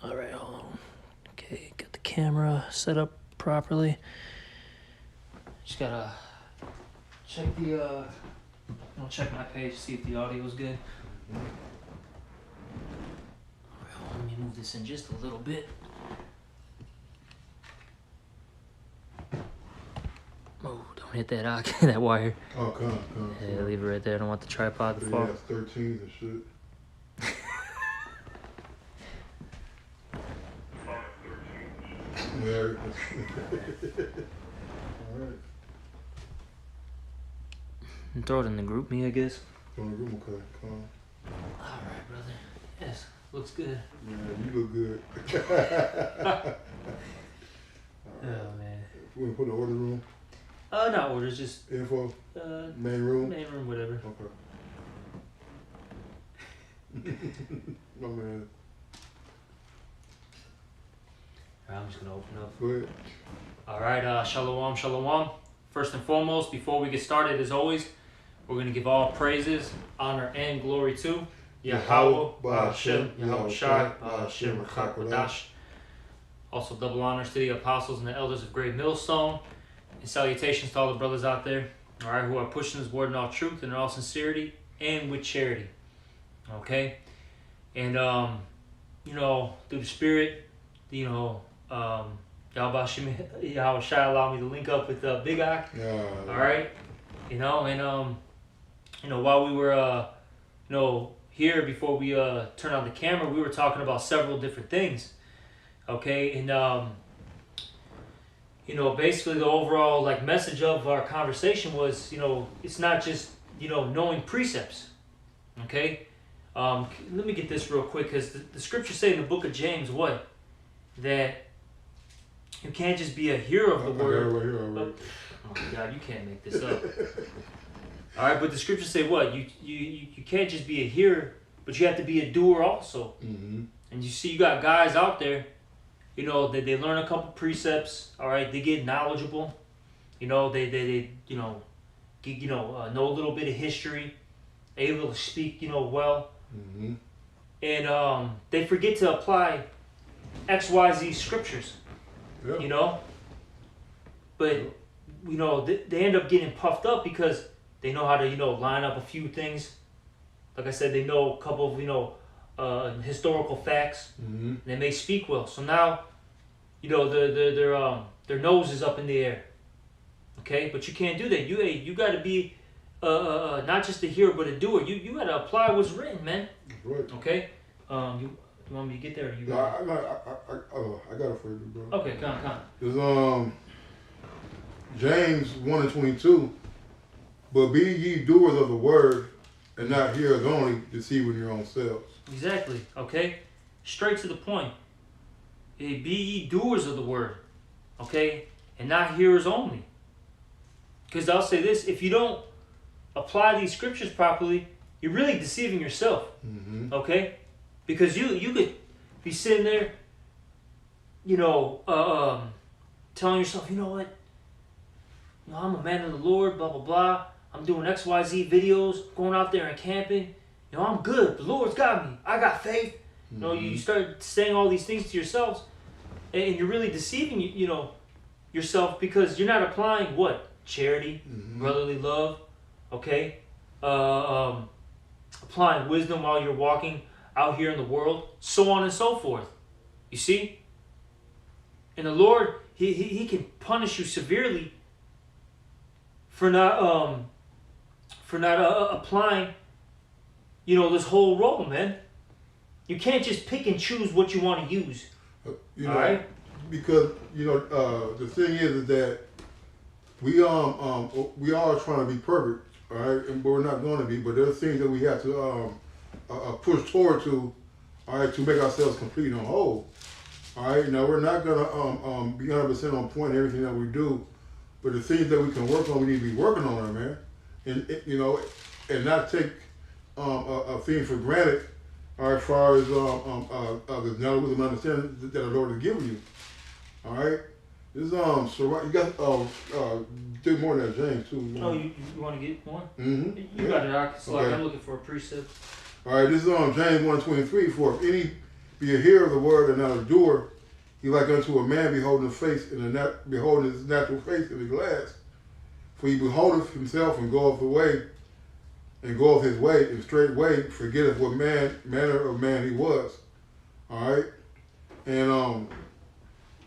All right, hold on. Okay, got the camera set up properly. Just gotta check I'll check my page to see if the audio is good. All right, let me move this in just a little bit. Oh, don't hit that that wire. Oh, come. Yeah, leave it right there. I don't want the tripod to fall. Yeah, it's 13 and shit. Yeah. All right. And throw it in the group me, I guess. Throw it in the group, okay. Come on. All right, brother. Yes, looks good. Yeah, you look good. Oh man. We gonna put in the order room? No orders, just Info? Main room? Main room, whatever. Okay. My man. I'm just gonna open up. Go ahead. All right, shalom, shalom. First and foremost, before we get started, as always, we're gonna give all praises, honor, and glory to Yahweh, Ba'ashem, Yahweh Shai, Ba'ashem, Rachak. Also, double honors to the apostles and the elders of Great Millstone, and salutations to all the brothers out there, all right, who are pushing this word in all truth and in all sincerity and with charity. Okay, and through the Spirit, Yahweh Shai allowed me to link up with Big Ak. Yeah. All right, while we were here before we turned on the camera, we were talking about several different things. Okay, and basically the overall message of our conversation was, it's not just knowing precepts. Okay, let me get this real quick, because the scriptures say in the book of James that you can't just be a hearer of the word. Right here, right. Oh my God, you can't make this up. All right, but the scriptures say what? You can't just be a hearer, but you have to be a doer also. Mm-hmm. And you see, you got guys out there, they learn a couple precepts. All right, they get knowledgeable. They know a little bit of history, able to speak well. Mm-hmm. And they forget to apply XYZ scriptures. Yeah. But they end up getting puffed up because they know how to line up a few things. Like I said, they know a couple of historical facts. Mm-hmm. And they may speak well. So now their nose is up in the air. Okay, but you can't do that. You got to be not just a hearer but a doer. You got to apply what's written, man. That's right. Okay. You want me to get there? Or you? No, I got it for you, bro. Okay, come on. There's James 1:22. But be ye doers of the word, and not hearers only, deceiving your own selves. Exactly. Okay. Straight to the point. Be ye doers of the word, okay, and not hearers only. Because I'll say this: if you don't apply these scriptures properly, you're really deceiving yourself. Mm-hmm. Okay. Because you could be sitting there, telling yourself, you know what? I'm a man of the Lord, blah, blah, blah. I'm doing XYZ videos, going out there and camping. I'm good. The Lord's got me. I got faith. Mm-hmm. You start saying all these things to yourselves, and you're really deceiving, yourself, because you're not applying what? Charity, mm-hmm. brotherly love, okay? Applying wisdom while you're walking out here in the world, so on and so forth. You see? And the Lord, He can punish you severely for not applying, this whole role, man. You can't just pick and choose what you want to use. All right? Because the thing is that we are trying to be perfect, all right, but we're not going to be. But there are things that we have to push toward to, all right, to make ourselves complete and whole. All right, now we're not gonna be 100% on point in everything that we do, but the things that we can work on, we need to be working on them, man, and not take a thing for granted. All right, as far as the knowledge and understanding that the Lord has given you. All right, this so you got do more than that, James too. You want to get one? Mm-hmm. You got it. I'm looking for a precept. All right, this is James 1:23. For if any be a hearer of the word and not a doer, he like unto a man beholding beholding his natural face in the glass. For he beholdeth himself and goeth away, and goeth his way, and straightway forgetteth what manner of man he was. All right, and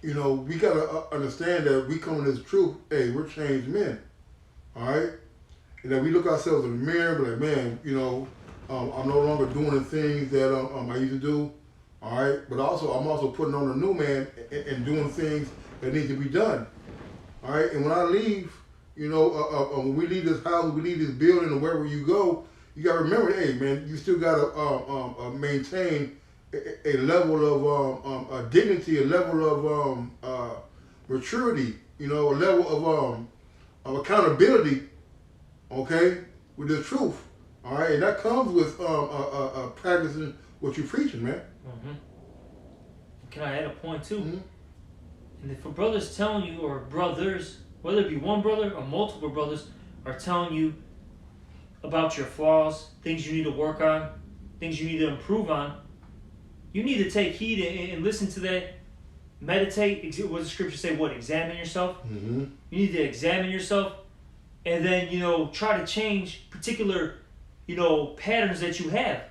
we gotta understand that we come to this truth. Hey, we're changed men. All right, and that we look ourselves in the mirror, but like, man, I'm no longer doing the things that I used to do. All right, but I'm also putting on a new man and doing things that need to be done. All right, and when I leave, when we leave this house, we leave this building, or wherever you go, you gotta remember, hey man, you still gotta maintain a level of dignity, a level of maturity, a level of accountability. Okay, with the truth. All right, and that comes with practicing what you're preaching, man. Mm-hmm. Can I add a point too? Mm-hmm. And if a brother's telling you, or brothers, whether it be one brother or multiple brothers, are telling you about your flaws, things you need to work on, things you need to improve on, you need to take heed and listen to that. Meditate. What does the scripture say? What? Examine yourself. Mm-hmm. You need to examine yourself, and then try to change particular patterns that you have,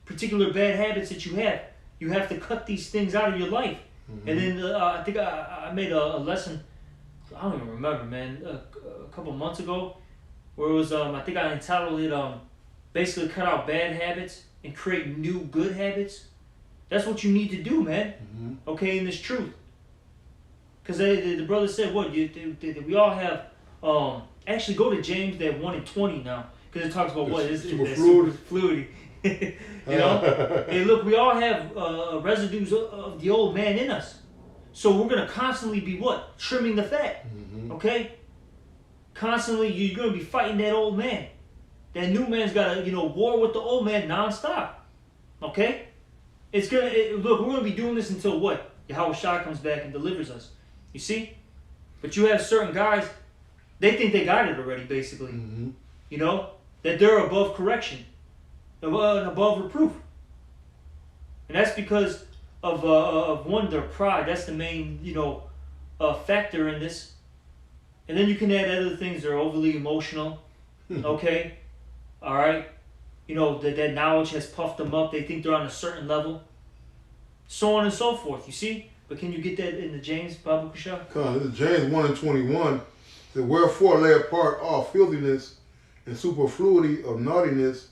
particular bad habits that you have. You have to cut these things out of your life. Mm-hmm. And then I think I made a lesson, I don't even remember, man, a couple months ago, where it was, I think I entitled it, basically cut out bad habits and create new good habits. That's what you need to do, man. Mm-hmm. Okay, in this truth. Because the brother said, what, we all have, actually go to James, that 1:20 now, because it talks about what is superfluity. Hey, look, we all have residues of the old man in us, so we're gonna constantly be what? Trimming the fat. Mm-hmm. Okay, constantly you're gonna be fighting that old man. That new man's gotta war with the old man nonstop. Okay, look, we're gonna be doing this until what? Yahweh Shah comes back and delivers us. You see, but you have certain guys, they think they got it already, basically. Mm-hmm. That they're above correction, above reproof. And that's because of one, their pride. That's the main, factor in this. And then you can add other things. They're overly emotional. Okay? All right? That knowledge has puffed them up. They think they're on a certain level. So on and so forth, you see? But can you get that in the James, Baba Kusha? Come on, this is James 1:21. That wherefore lay apart all filthiness and superfluity of naughtiness,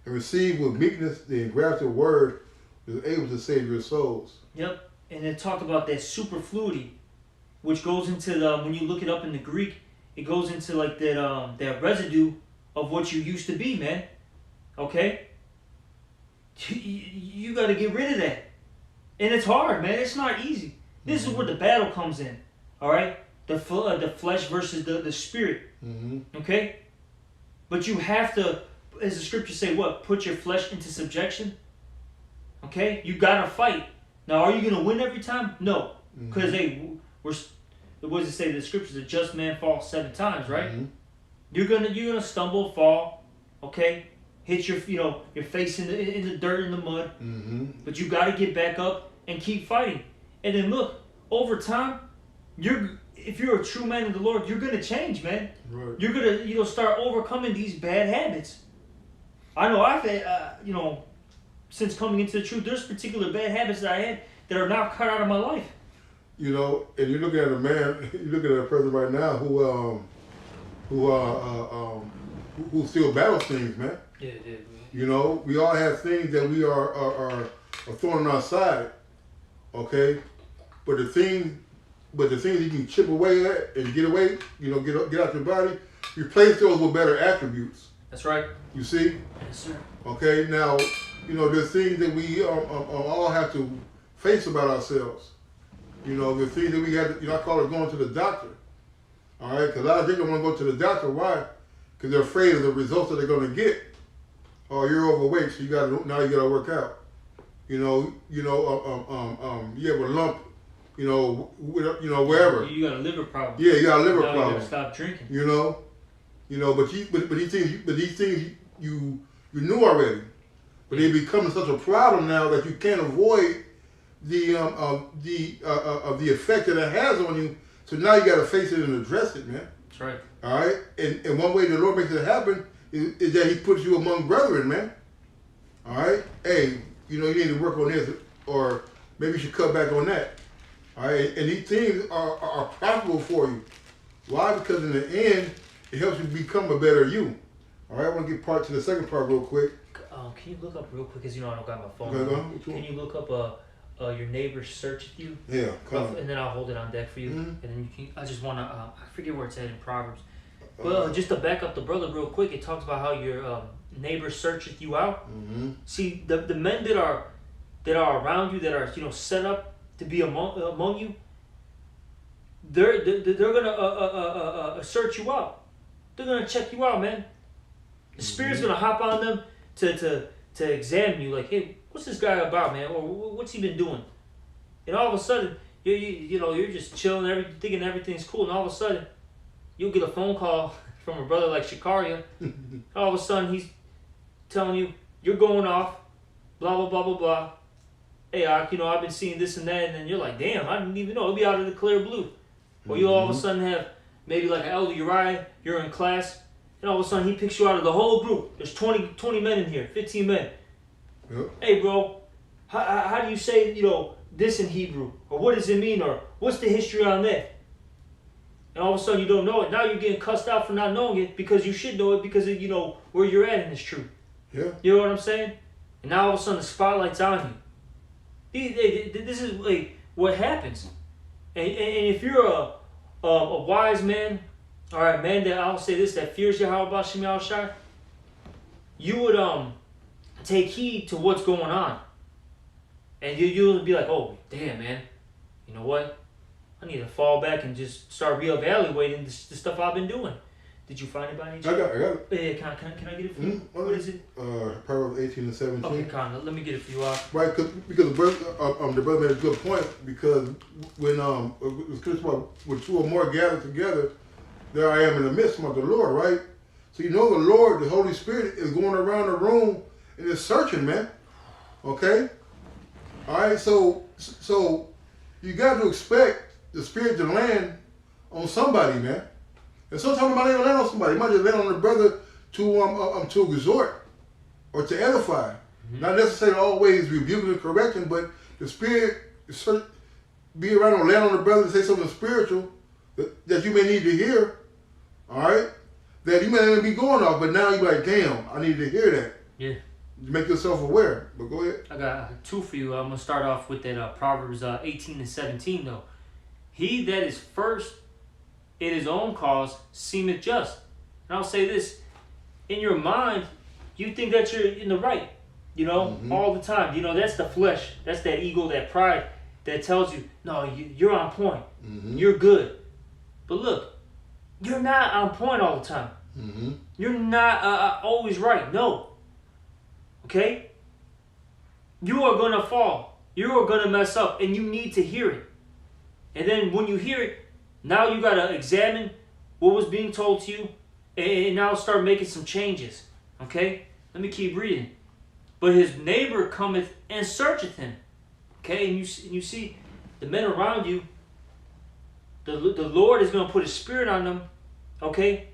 and receive with meekness the engrafted word that is able to save your souls. Yep. And it talked about that superfluity, which goes into when you look it up in the Greek, it goes into like that residue of what you used to be, man. Okay? You got to get rid of that. And it's hard, man. It's not easy. This is where the battle comes in. All right? The flesh versus the spirit. Mm-hmm. Okay? But you have to, as the scriptures say, what? Put your flesh into subjection. Okay? You got to fight. Now, are you going to win every time? No. Because what does it say in the scriptures? A just man falls 7 times, right? Mm-hmm. You're gonna stumble, fall, okay? Hit your face in the dirt, in the mud. Mm-hmm. But you got to get back up and keep fighting. And then look, over time, if you're a true man of the Lord, you're gonna change, man. Right. You're gonna start overcoming these bad habits. I know I've had since coming into the truth, there's particular bad habits that I had that are now cut out of my life. And you're looking at a man, you're looking at a person right now who still battles things, man. Yeah. We all have things that we are throwing on our side, okay? But the things you can chip away at and get away, get out your body, replace those with better attributes. That's right. You see? Yes, sir. Okay, now, there's things that we all have to face about ourselves. The things that we had to, I call it going to the doctor. All right, because a lot of people don't want to go to the doctor. Why? Because they're afraid of the results that they're going to get. Oh, you're overweight, so you got to work out. You have a lump, wherever. You got a liver problem. Yeah, you got a liver problem. You got to stop drinking. But these things you knew already, but they become such a problem now that you can't avoid the effect that it has on you. So now you got to face it and address it, man. That's right. All right, and one way the Lord makes it happen is that He puts you among brethren, man. All right, hey, you need to work on this, or maybe you should cut back on that. All right, and these things are profitable for you. Why? Because in the end, it helps you become a better you. All right, I want to get to the second part real quick. Can you look up real quick, because I don't got my phone. Okay, can you look up your neighbor searcheth you? Yeah, come on. And then I'll hold it on deck for you. Mm-hmm. And then you can. I just want to. I forget where it's at in Proverbs. Well, just to back up the brother real quick, it talks about how your neighbor searcheth you out. Mm-hmm. See, the men that are around you, that are set up to be among you, they're gonna search you out. They're gonna check you out, man. The Spirit's gonna hop on them to examine you, like, hey, what's this guy about, man? Or what's he been doing? And all of a sudden, you're just chilling, thinking everything's cool, and all of a sudden, you'll get a phone call from a brother like Shikaria. All of a sudden, he's telling you, you're going off, blah, blah, blah, blah, blah. Hey, I've been seeing this and that, and then you're like, damn, I didn't even know. It'll be out of the clear blue. Or you'll all of a sudden have maybe like an elder Uriah, you're in class, and all of a sudden he picks you out of the whole group. There's 20 men in here, 15 men. Yep. Hey, bro, how do you say, this in Hebrew? Or what does it mean? Or what's the history on that? And all of a sudden you don't know it. Now you're getting cussed out for not knowing it, because you should know it, because of, where you're at in this truth. Yeah. You know what I'm saying? And now all of a sudden the spotlight's on you. This is like what happens. And if you're a wise man, all right, man, that I'll say this, that fears Yahweh B'Shem Yahushai, you would take heed to what's going on. And you'll be like, oh, damn, man, you know what? I need to fall back and just start reevaluating the stuff I've been doing. Did you find it by any chance? I got it. Yeah, can I get it for you? What is it? Proverbs 18 and 17. Okay, Con, let me get it for you. Right, because the brother made a good point, because when when two or more gather together, there I am in the midst of the Lord, right? So the Lord, the Holy Spirit, is going around the room and is searching, man. Okay? All right, so you got to expect the Spirit to land on somebody, man. And sometimes it might not land on somebody. It might just land on the brother to exhort or to edify. Mm-hmm. Not necessarily always rebuking and correcting, but the Spirit be around or land on the brother to say something spiritual that you may need to hear. All right? That you may not even be going off, but now you're like, damn, I need to hear that. Yeah. Make yourself aware. But go ahead. I got two for you. I'm going to start off with that Proverbs 18 and 17, though. He that is first in his own cause seemeth just. And I'll say this. In your mind, you think that you're in the right, all the time. That's the flesh. That's that ego, that pride that tells you, no, you're on point. Mm-hmm. You're good. But look, you're not on point all the time. Mm-hmm. You're not always right. No. Okay? You are going to fall. You are going to mess up, and you need to hear it. And then when you hear it, now you got to examine what was being told to you, and now start making some changes. Okay? Let me keep reading. But his neighbor cometh and searcheth him. Okay? And you see, the men around you, the Lord is going to put His Spirit on them. Okay?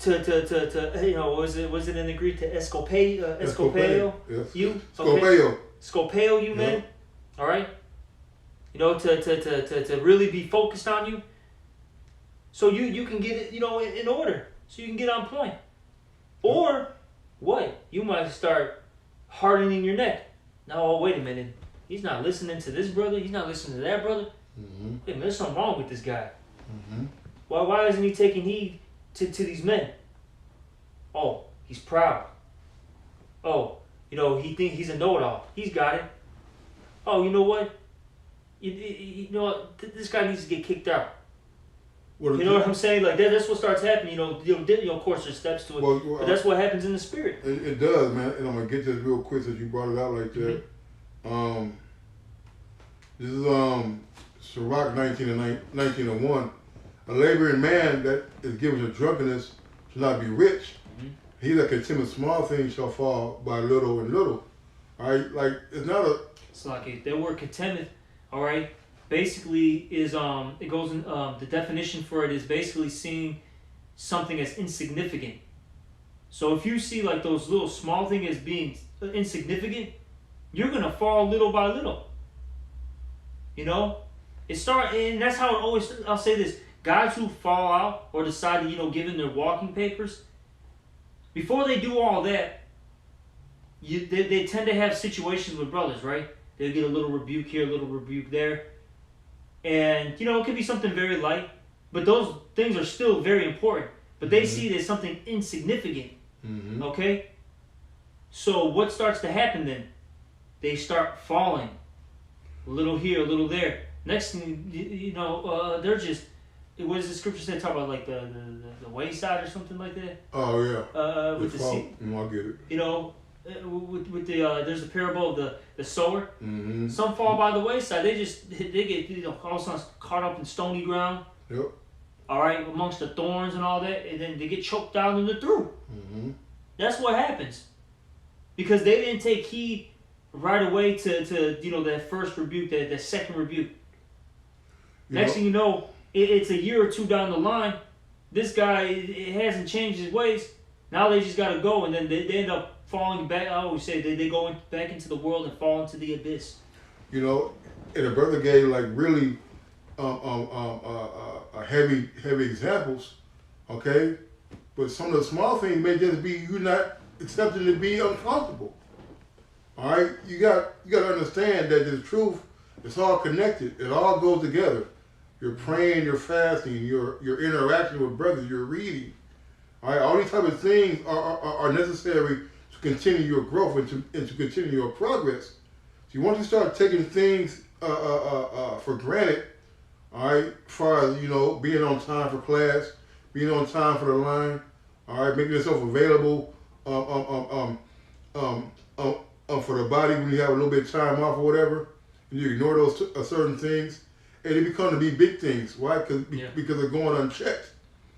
Was it in the Greek to escopeo? Yes. You? Okay. Scopeo you, man? Yeah. All right? To really be focused on you, so you can get it, in order, so you can get on point. Or what? You might start hardening your neck. Now, oh, wait a minute. He's not listening to this brother. He's not listening to that brother. Mm-hmm. Wait a minute, there's something wrong with this guy. Mm-hmm. Why isn't he taking heed to these men? Oh, he's proud. Oh, he thinks he's a know-it-all. He's got it. Oh, you know what? This guy needs to get kicked out. What I'm saying? Like that's what starts happening. Of course, there's steps to it, but that's what happens in the spirit. It does, man. And I'm gonna get to this real quick since you brought it out like that. Mm-hmm. This is Sirach 19:1. A laboring man that is given to drunkenness shall not be rich. Mm-hmm. He that contemneth small things shall fall by little and little. All right, like it's not Slaki. The word contentment, all right, basically is it goes in the definition for it is basically seeing something as insignificant. So if you see like those little small things as being insignificant, you're gonna fall little by little. You know, and that's how it always. I'll say this: guys who fall out or decide to give in their walking papers, before they do all that, they tend to have situations with brothers, right? They'll get a little rebuke here, a little rebuke there, and it could be something very light, but those things are still very important. But they see it as something insignificant. Mm-hmm. Okay? So what starts to happen then? They start falling. A little here, a little there. Next thing, they're just, what does the scripture say? Talk about like the wayside or something like that? Oh, yeah. With the seed. I get it. With the, there's a parable of the sower. Mm-hmm. Some fall by the wayside. They get, all of a sudden caught up in stony ground. Yep. All right, amongst the thorns and all that, and then they get choked down in the through. Mm-hmm. That's what happens, because they didn't take heed right away to that first rebuke, that second rebuke. Next thing you know, it's a year or two down the line. This guy it hasn't changed his ways. Now they just gotta go, and then they end up falling back. I always say they go back into the world and fall into the abyss. And a brother gave like really heavy examples, okay? But some of the small things may just be you not accepting to be uncomfortable. All right, you got to understand that the truth, it's all connected. It all goes together. You're praying, you're fasting, your interaction with brothers, you're reading. All right, all these type of things are necessary to continue your growth and to continue your progress. So once you start taking things for granted, all right, as far as being on time for class, being on time for the line, all right, making yourself available for the body when you have a little bit of time off or whatever, and you ignore those certain things, and they become to be big things. Why? Because they're going unchecked.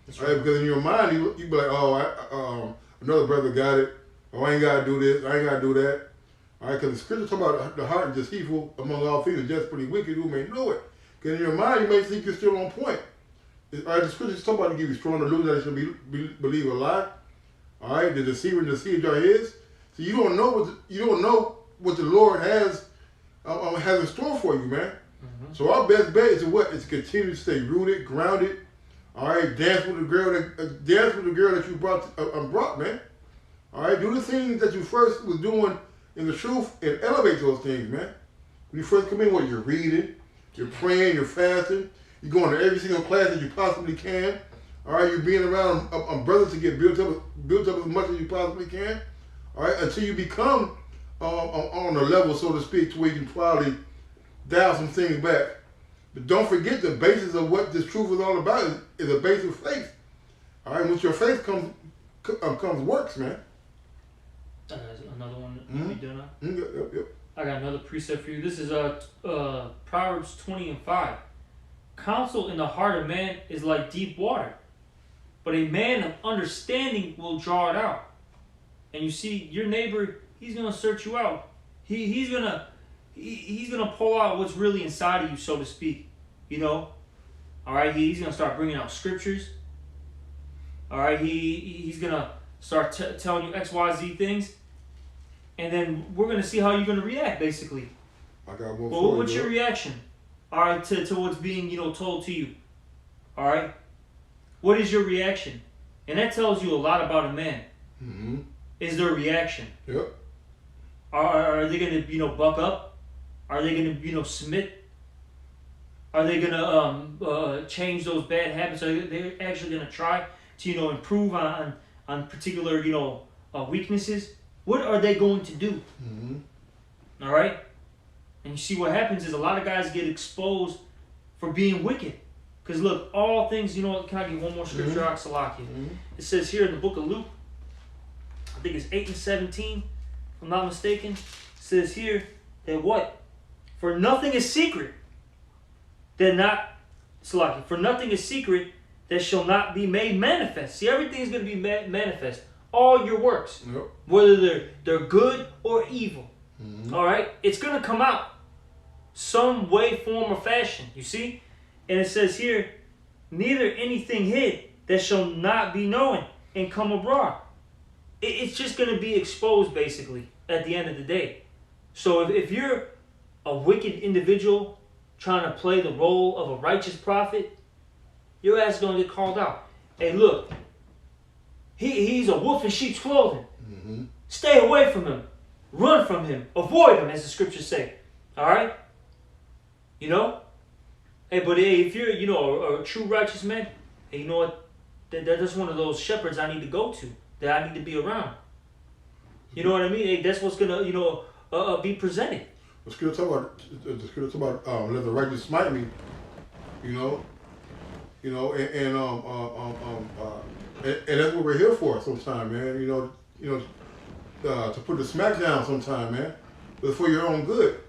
That's right? Because in your mind, you be like, another brother got it. Oh, I ain't got to do this. I ain't got to do that. All right, because the scripture talk about the heart is deceitful among all things, just pretty wicked, who may know it. Because in your mind, you may think you're still on point. All right, the scripture talk about to give you strong delusion that you should believe a lie. All right, the deceiver and deceiver are his. So you don't know what the Lord has in store for you, man. Mm-hmm. So our best bet is to continue to stay rooted, grounded. All right, dance with the girl that you brought, man. All right, do the things that you first was doing in the truth and elevate those things, man. When you first come in, you're reading, you're praying, you're fasting, you're going to every single class that you possibly can. All right, you're being around brothers to get built up as much as you possibly can. All right, until you become on a level, so to speak, to where you can probably dial some things back. But don't forget the basis of what this truth is all about is a base of faith. All right, once your faith comes works, man. Another one we do now? Yep. I got another precept for you. This is Proverbs 20:5. Counsel in the heart of man is like deep water, but a man of understanding will draw it out. And you see, your neighbor, he's gonna search you out. He's gonna pull out what's really inside of you, so to speak. All right. He's gonna start bringing out scriptures. All right. He's gonna start telling you X, Y, Z things, and then we're gonna see how you're gonna react, basically. I got one. Well, what's your reaction? All right, to what's being told to you. All right. What is your reaction? And that tells you a lot about a man. Mm-hmm. Is their reaction? Yep. Are they gonna buck up? Are they gonna submit? Are they gonna change those bad habits? Are they actually gonna try to improve on particular weaknesses? What are they going to do? Mm-hmm. All right. And you see what happens is a lot of guys get exposed for being wicked. Because look, all things, can I give one more scripture out, Salaki? Mm-hmm. It says here in the book of Luke, I think it's 8:17, if I'm not mistaken. It says here that what? For nothing is secret for nothing is secret that shall not be made manifest. See, everything's going to be manifest. All your works, yep. Whether they're good or evil. All right? It's going to come out some way, form, or fashion. You see? And it says here, neither anything hid that shall not be known and come abroad. It's just going to be exposed, basically, at the end of the day. So if you're a wicked individual trying to play the role of a righteous prophet, your ass is going to get called out. Hey, look, he's a wolf in sheep's clothing. Stay away from him. Run from him. Avoid him, as the scriptures say. All right? You know? Hey, but hey, if you're, a true righteous man, hey, you know what? That's one of those shepherds I need to go to, that I need to be around. You know what I mean? Hey, that's what's going to, be presented. The scripture talk about let the righteous smite me, and that's what we're here for sometimes, man. To put the smack down sometime, man, but for your own good.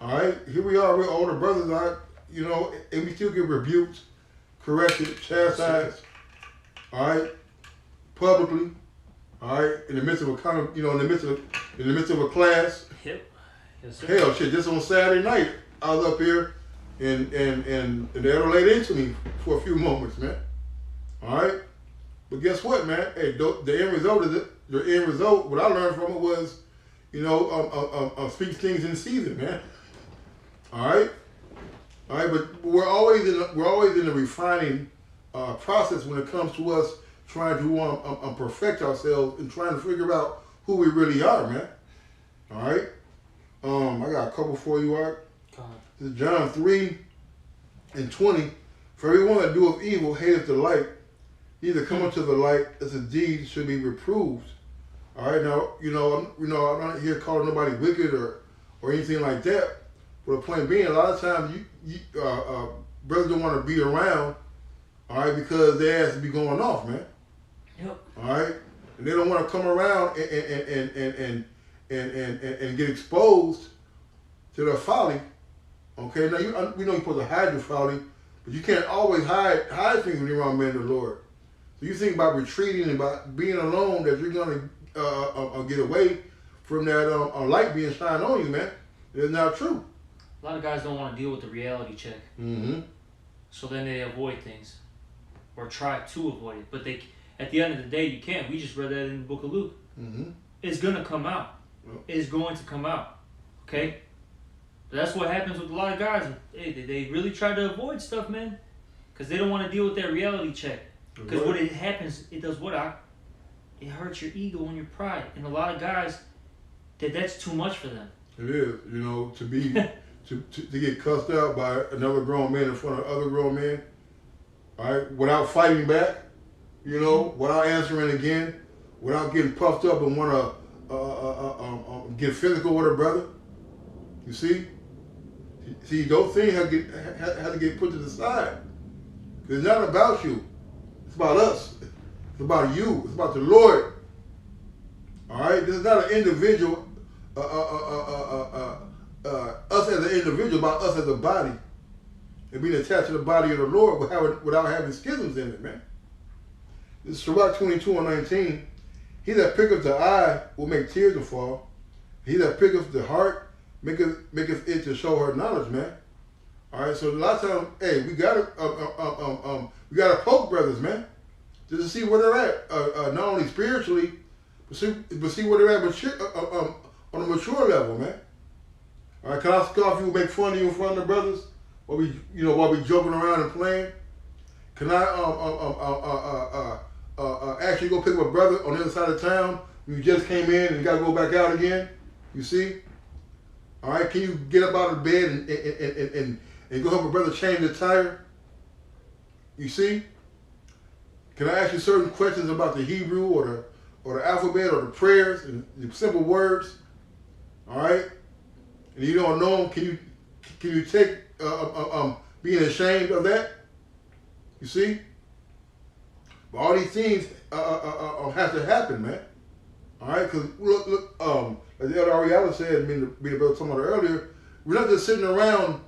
All right, here we are, we're older brothers, and we still get rebuked, corrected, chastised. All right, publicly. All right, in the midst of in the midst of a class. Yep. Yes, sir. Hell, shit! Just on Saturday night, I was up here, and they laid into me for a few moments, man. All right, but guess what, man? Hey, the end result of the end result. What I learned from it was, speak things in season, man. All right, but we're always in the refining process when it comes to us trying to perfect ourselves and trying to figure out who we really are, man. All right. I got a couple for you, Art. This is John 3:20. For everyone that doeth evil hateth the light, neither come unto the light, as his deeds should be reproved. All right, now I'm not here calling nobody wicked or anything like that. But the point being, a lot of times brothers don't want to be around, all right, because their ass be going off, man. Yep. All right, and they don't want to come around and get exposed to their folly. Okay, now we know you're supposed to hide your folly, but you can't always hide things when you're around men of the Lord. So you think about retreating and about being alone, that you're gonna get away from that light being shined on you, man. It's not true. A lot of guys don't want to deal with the reality check. So then they avoid things, or try to avoid it. But at the end of the day, you can't. We just read that in the book of Luke. It's gonna come out. Is going to come out. Okay? But that's what happens with a lot of guys. They really try to avoid stuff, man. Because they don't want to deal with that reality check. Because what it happens, it does what? It hurts your ego and your pride. And a lot of guys, that's too much for them. It is. To be to get cussed out by another grown man in front of other grown men, all right, without fighting back, without answering again, without getting puffed up and want to get physical with her brother. You see, those things have to get put to the side. It's not about you. It's about us. It's about you. It's about the Lord. All right. This is not an individual. Us as an individual, about us as a body, and being attached to the body of the Lord without having schisms in it, man. This is Sirach 22:19. He that picketh the eye will make tears to fall. He that picketh the heart maketh it to show her knowledge, man. All right, so a lot of times, hey, we gotta poke brothers, man, just to see where they're at, not only spiritually, but see where they're at on a mature level, man. All right, can I scoff you and make fun of you in front of the brothers while we joking around and playing? Can I actually go pick up a brother on the other side of town when you just came in and you got to go back out again? You see? All right, can you get up out of bed and go help a brother change the tire? You see? Can I ask you certain questions about the Hebrew or the alphabet or the prayers and the simple words? All right? And you don't know them, can you take being ashamed of that? You see? But all these things have to happen, man. All right, because look, as the Elder Ariella said, me and the brother talking about it earlier, we're not just sitting around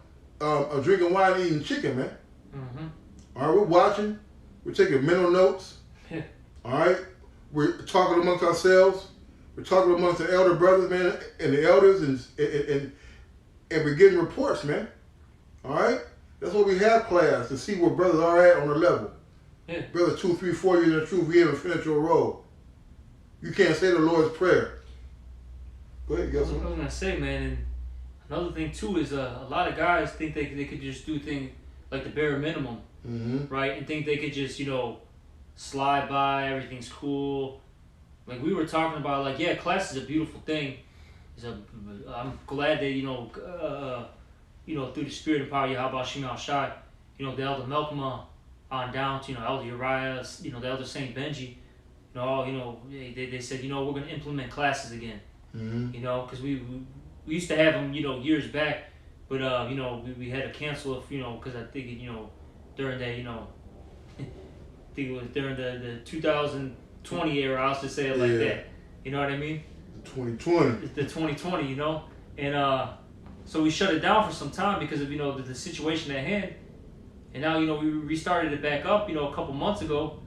drinking wine and eating chicken, man. All right, we're watching, we're taking mental notes. All right, we're talking amongst ourselves, We're talking amongst the elder brothers, man, and the elders, and we're getting reports, man. All right? That's why we have class, to see where brothers are at on the level. Yeah. Brothers 2, 3, 4 years in the truth, we haven't finished your role. You can't say the Lord's Prayer. Go ahead, I was gonna say, man, and another thing too is a lot of guys think they could just do things like the bare minimum, right? And think they could just, you know, slide by, everything's cool. Like we were talking about, like, yeah, class is a beautiful thing. I'm glad that, you know, through the Spirit and power, Yahweh Shema Shai, you know, the Elder Malcolm on down to, you know, Elder Uriah, you know, the Elder Saint Benji, they said, you know, we're going to implement classes again. You know, because we used to have them, you know, years back, but, you know, we had to cancel it, you know, because I think, you know, during that, you know, I think it was during the 2020 era, I was to say it like that. You know what I mean? 2020. The 2020, you know? And so we shut it down for some time because of, you know, the situation at hand. And now, you know, we restarted it back up, you know, a couple months ago.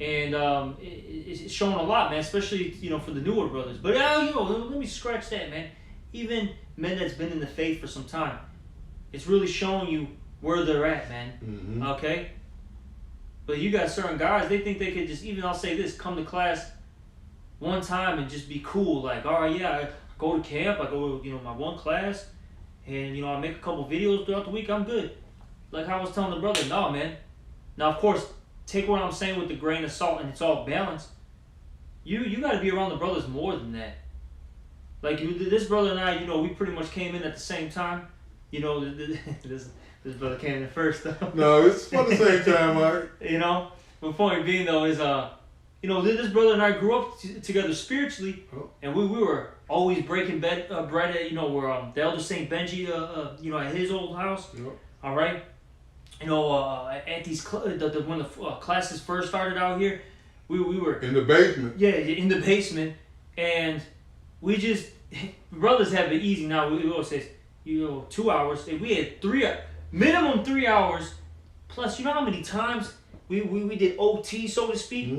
And it's showing a lot, man, especially, you know, for the newer brothers. But, you know, let me scratch that, man. Even men that's been in the faith for some time, it's really showing you where they're at, man. Okay? But you got certain guys, they think they could just, even I'll say this, come to class one time and just be cool. Like, all right, yeah, I go to camp, I go to, you know, my one class, and, you know, I make a couple videos throughout the week, I'm good. Like I was telling the brother, no, man. Now, of course, take what I'm saying with the grain of salt, and it's all balanced. You got to be around the brothers more than that. Like this brother and I, you know, we pretty much came in at the same time. You know, this brother came in first, though. No, it's about the same time, Mark. You know, the point being though is, you know, this brother and I grew up together spiritually, and we were always breaking bread at, you know, where the Elder Saint Benji, you know, at his old house. All right. You know, at these when the classes first started out here, we were in the basement. Yeah, in the basement, and we just brothers have it easy now. We always say, you know, 2 hours. And we had minimum 3 hours. Plus, you know how many times we did OT, so to speak?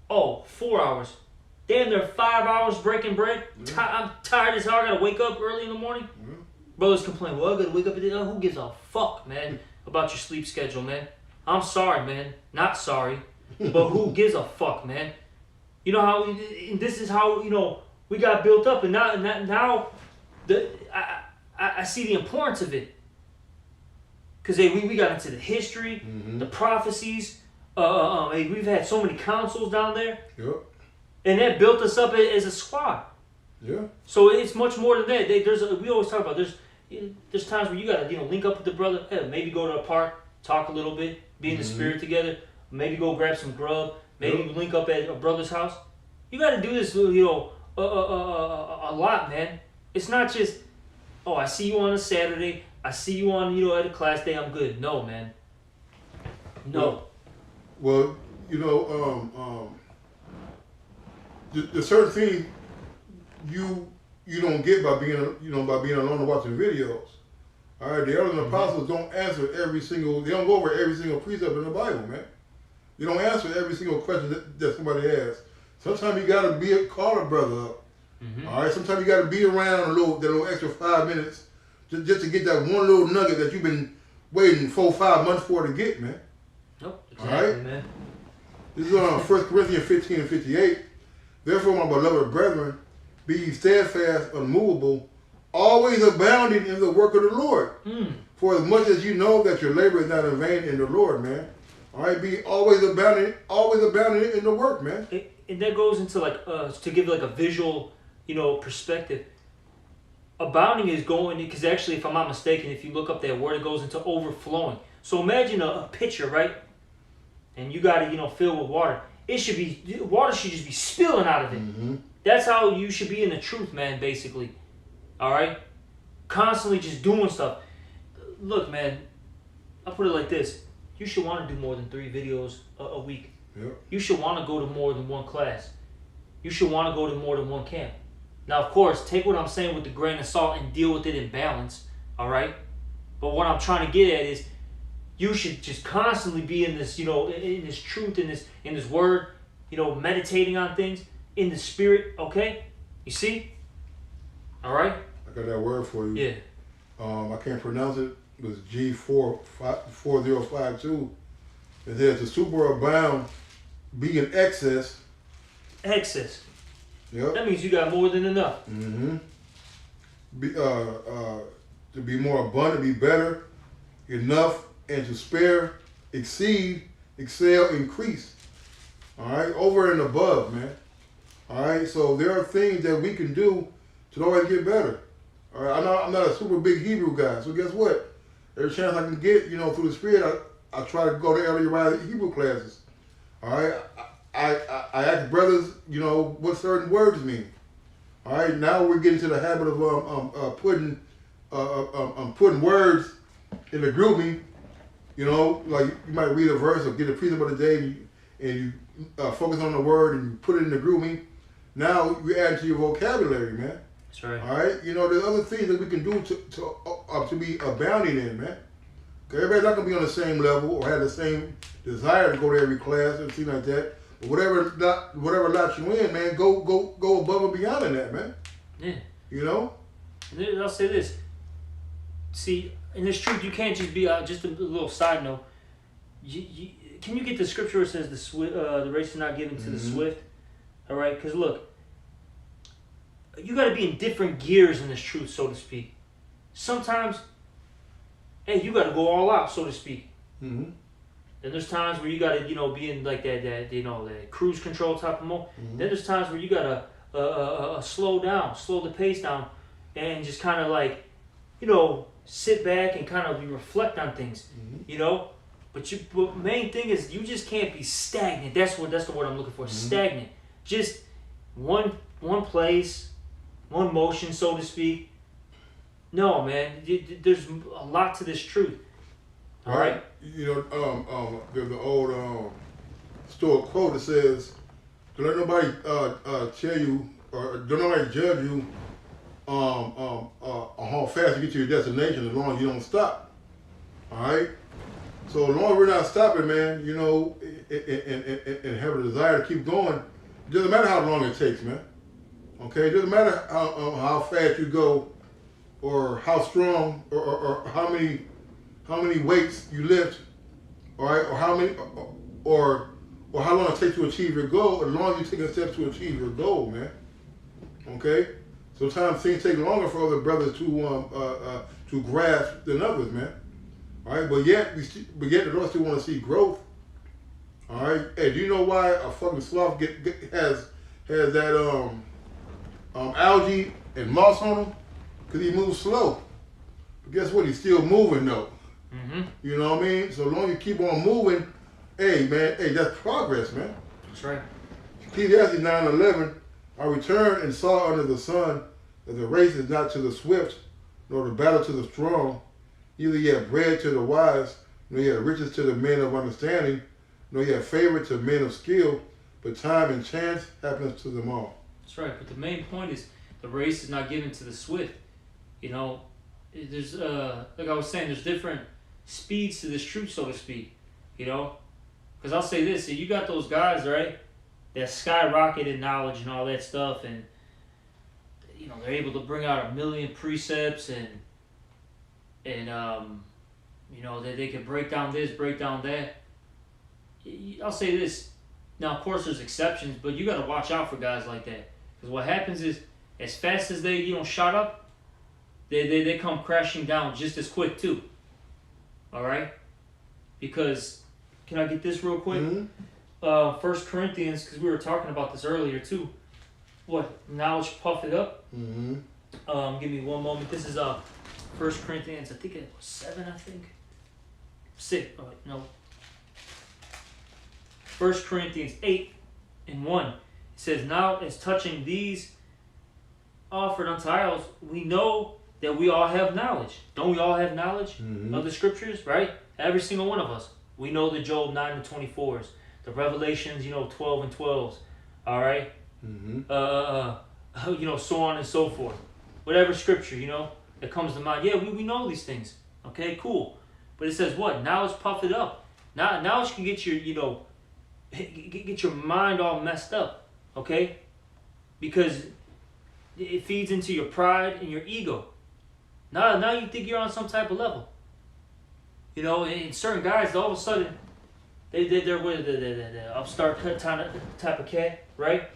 4 hours. Damn, they're 5 hours breaking bread. I'm tired as hell. I gotta wake up early in the morning. Brothers complain, well, I gotta wake up at who gives a fuck, man, about your sleep schedule, man? I'm sorry, man. Not sorry. But who gives a fuck, man? You know how this is how, you know, we got built up, and now I see the importance of it. Because we got into the history, the prophecies. We've had so many councils down there. And that built us up as a squad. So it's much more than that. We always talk about there's times where you gotta, you know, link up with the brother. Hey, maybe go to a park, talk a little bit, be in the spirit together. Maybe go grab some grub. Maybe link up at a brother's house. You gotta do this, you know, a lot, man. It's not just, oh, I see you on a Saturday. I see you on, you know, at a class day. I'm good. No, man. No. Well, you know, the certain thing you don't get by being alone and watching videos. All right, the elders and apostles don't answer they don't go over every single precept in the Bible, man. They don't answer every single question that somebody asks. Sometimes you gotta call a brother up. All right, sometimes you gotta be around that little extra 5 minutes just to get that one little nugget that you've been waiting 4-5 months for to get, man. Exactly, all right, man. This is on 1 Corinthians 15:58. Therefore, my beloved brethren, be ye steadfast, unmovable, always abounding in the work of the Lord. For as much as you know that your labor is not in vain in the Lord, man. All right, be always abounding in the work, man. And that goes into like to give like a visual, you know, perspective. Abounding is going, because actually, if I'm not mistaken, if you look up that word, it goes into overflowing. So imagine a pitcher, right? And you got it, you know, filled with water. Water should just be spilling out of it. That's how you should be in the truth, man, basically. All right? Constantly just doing stuff. Look, man, I'll put it like this. You should want to do more than 3 videos a week. You should want to go to more than one class. You should want to go to more than one camp. Now, of course, take what I'm saying with the grain of salt and deal with it in balance. All right? But what I'm trying to get at is you should just constantly be in this, you know, in this truth, in this word, you know, meditating on things in the spirit, okay? You see? All right? I got that word for you. Yeah. I can't pronounce it. It was G4052. It says the superabound be in excess. Excess. Yep. That means you got more than enough. Mm-hmm. To be more abundant, be better, enough, and to spare, exceed, excel, increase. All right, over and above, man. All right, so there are things that we can do to always get better. All right, I'm not a super big Hebrew guy, so guess what? Every chance I can get, through the Spirit, I try to go to every Hebrew classes. All right, I ask brothers, what certain words mean. All right, now we're getting to the habit of putting words in the grouping. Like you might read a verse or get a precept of the day, and you focus on the word and you put it in the grouping. Now you add it to your vocabulary, man. That's right. All right, there's other things that we can do to be abounding in, man. Okay, everybody's not gonna be on the same level or have the same desire to go to every class or anything like that. But whatever lot you in, man, go above and beyond in that, man. Yeah. And I'll say this. See, in this truth, you can't just be just a little side note. Can you get the scripture where it says the race is not given to the swift? All right, because look, you got to be in different gears in this truth, so to speak. Sometimes, hey, you got to go all out, so to speak. Mm-hmm. Then there's times where you got to, be in like that cruise control type of mode. Mm-hmm. Then there's times where you got to slow the pace down, and just kind of like, sit back and kind of reflect on things, But main thing is you just can't be stagnant. That's the word I'm looking for. Mm-hmm. Stagnant. Just one place, one motion, so to speak. No, man. There's a lot to this truth. All right. There's the old Stoic quote that says, "Don't let nobody tell you or don't nobody judge you on how fast you get to your destination as long as you don't stop." All right. So as long as we're not stopping, man, and have a desire to keep going, it doesn't matter how long it takes, man. Okay, it doesn't matter how fast you go, or how strong, or how many weights you lift, all right, or how many, or how long it takes to achieve your goal. As long as you're taking steps to achieve your goal, man. Okay. Sometimes things take longer for other brothers to grasp than others, man. All right, but yet the Lord still want to see growth. All right, hey, do you know why a fucking sloth has that algae and moss on him? Because he moves slow. But guess what? He's still moving though. Mm-hmm. You know what I mean? So as long as you keep on moving, hey man, that's progress, man. That's right. Ecclesiastes 9:11. I returned and saw under the sun that the race is not to the swift, nor the battle to the strong. Neither yet bread to the wise, nor yet riches to the men of understanding, nor yet favor to men of skill, but time and chance happens to them all. That's right. But the main point is the race is not given to the swift. There's like I was saying, there's different speeds to this truth, so to speak. Because I'll say this: you got those guys, right, that skyrocket in knowledge and all that stuff, and they're able to bring out 1 million precepts and that they can break down this, break down that. I'll say this. Now, of course, there's exceptions, but you got to watch out for guys like that. Because what happens is, as fast as they, shot up, they come crashing down just as quick, too. All right? Because, can I get this real quick? Mm-hmm. 1 Corinthians, because we were talking about this earlier, too. What? Knowledge puff it up? Mm-hmm. Give me one moment. This is 1 Corinthians, I think it was 7, I think. 6, no. 1 Corinthians 8:1. It says, "Now as touching these offered unto idols, we know that we all have knowledge." Don't we all have knowledge of the scriptures, right? Every single one of us. We know the Job 9-24s, the Revelations, 12 and 12s. All right? Mm-hmm. So on and so forth. Whatever scripture, that comes to mind. Yeah, we know these things. Okay, cool. But it says what? Knowledge puff it up. Knowledge can get your, get your mind all messed up. Okay? Because it feeds into your pride and your ego. Now you think you're on some type of level. You know, and certain guys, all of a sudden, they're with the upstart type of cat, right?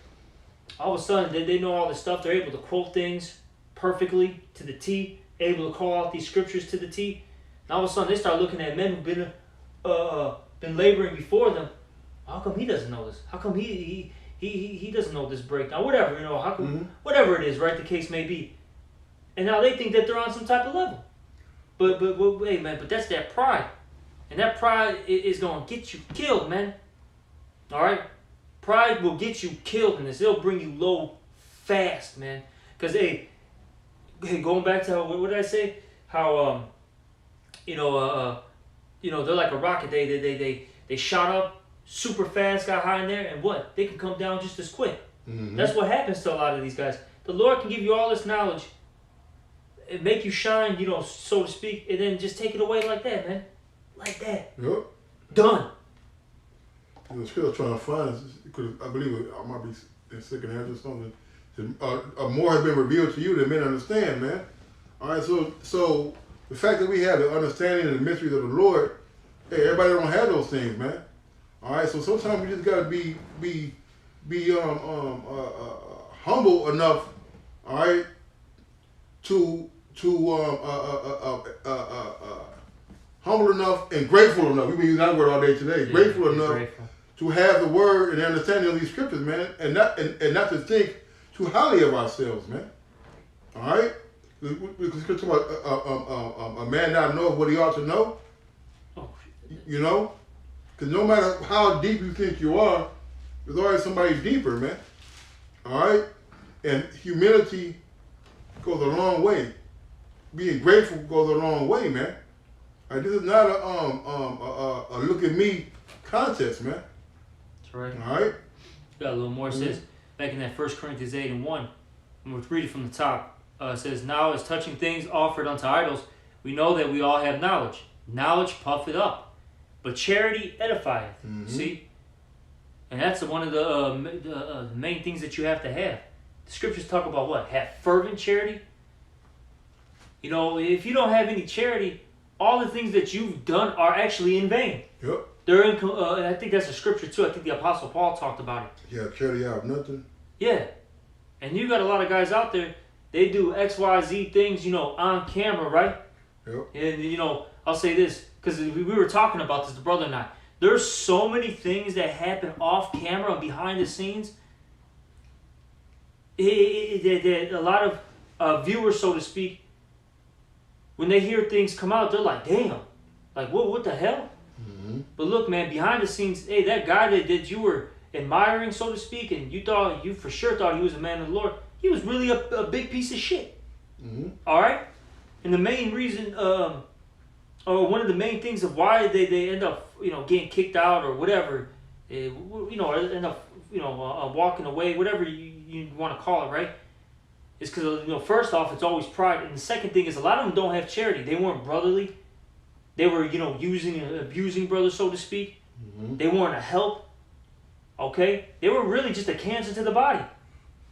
All of a sudden, they know all this stuff. They're able to quote things perfectly to the T, able to call out these scriptures to the T. And all of a sudden, they start looking at men who've been laboring before them. How come he doesn't know this? How come he doesn't know this breakdown? Whatever, you know, how come, whatever it is, right? The case may be. And now they think that they're on some type of level. But hey, man, but that's that pride. And that pride is going to get you killed, man. All right? Pride will get you killed in this. It'll bring you low fast, man. Because, hey, going back to, what did I say? How, they're like a rocket. They shot up super fast, got high in there, and what? They can come down just as quick. Mm-hmm. That's what happens to a lot of these guys. The Lord can give you all this knowledge and make you shine, you know, so to speak, and then just take it away like that, man. Like that. Yep. Done. I'm still trying to find, because I believe I might be in second hand or something. More has been revealed to you than men understand, man. All right, so the fact that we have the understanding and the mysteries of the Lord, hey, everybody don't have those things, man. All right, so sometimes we just gotta be humble enough, all right, to humble enough and grateful enough. We've been using that word all day today. Grateful enough to have the word and the understanding of these scriptures, man, and not to think too highly of ourselves, man. All right, because talk about a man not know what he ought to know. You know, because no matter how deep you think you are, there's always somebody deeper, man. All right, and humility goes a long way. Being grateful goes a long way, man. All right, this is not a look at me contest, man. That's right. All right. Got a little more. It says back in that 1 Corinthians 8:1. I'm going to read it from the top. It says, "Now as touching things offered unto idols, we know that we all have knowledge. Knowledge puffeth up, but charity edifieth." Mm-hmm. See, and that's one of the main things that you have to have. The scriptures talk about what? Have fervent charity. You know, if you don't have any charity, all the things that you've done are actually in vain. Yep. They're in. And I think that's a scripture too. I think the Apostle Paul talked about it. Yeah, charity out of nothing. Yeah, and you got a lot of guys out there. They do XYZ things, you know, on camera, right? Yep. And you know, I'll say this because we were talking about this, the brother and I. There's so many things that happen off camera and behind the scenes. A lot of viewers, so to speak, when they hear things come out, they're like, "Damn, like what the hell?" Mm-hmm. But look, man, behind the scenes, hey, that guy that you were admiring, so to speak, and you for sure thought he was a man of the Lord, he was really a big piece of shit. Mm-hmm. All right, and the main reason, or one of the main things of why they end up, you know, getting kicked out or whatever, you know, end up, you know, walking away, whatever you want to call it, right? Is because, you know, first off, it's always pride, and the second thing is a lot of them don't have charity. They weren't brotherly. They were, you know, using and abusing brothers, so to speak. Mm-hmm. They weren't a help. Okay, they were really just a cancer to the body.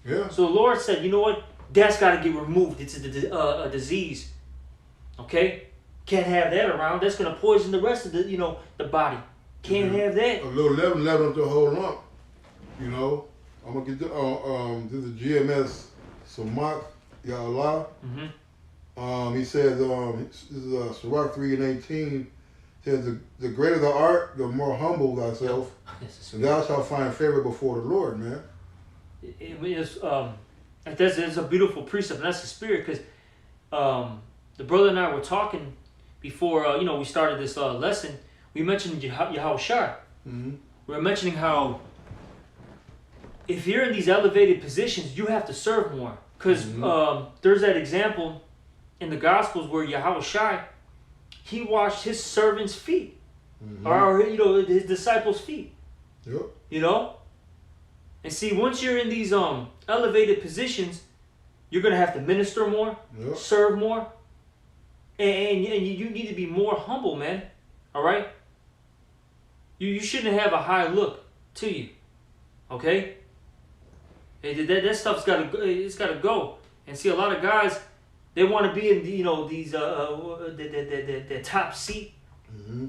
Yeah. So the Lord said, you know what? That's got to get removed. It's a disease. Okay, can't have that around. That's gonna poison the rest of the body. Can't have that. A little leaven up the whole lump. You know, I'm gonna get this is GMS Samak Ya'Allah. Mm-hmm. He says this is Sirach 3:18. Says the greater the art, the more humble thyself, and thou shalt find favor before the Lord, man. That's a beautiful precept, and that's the spirit, because the brother and I were talking before we started this lesson. We mentioned Yahushua. Mm-hmm. We were mentioning how if you're in these elevated positions, you have to serve more, because there's that example in the Gospels where Yahushua, he washed his servants' feet, or his disciples' feet. Yep. You know, and see, once you're in these elevated positions, you're gonna have to minister more, serve more, and you need to be more humble, man. All right. You shouldn't have a high look to you. Okay. That stuff's gotta go. And see, a lot of guys, they want to be in the top seat.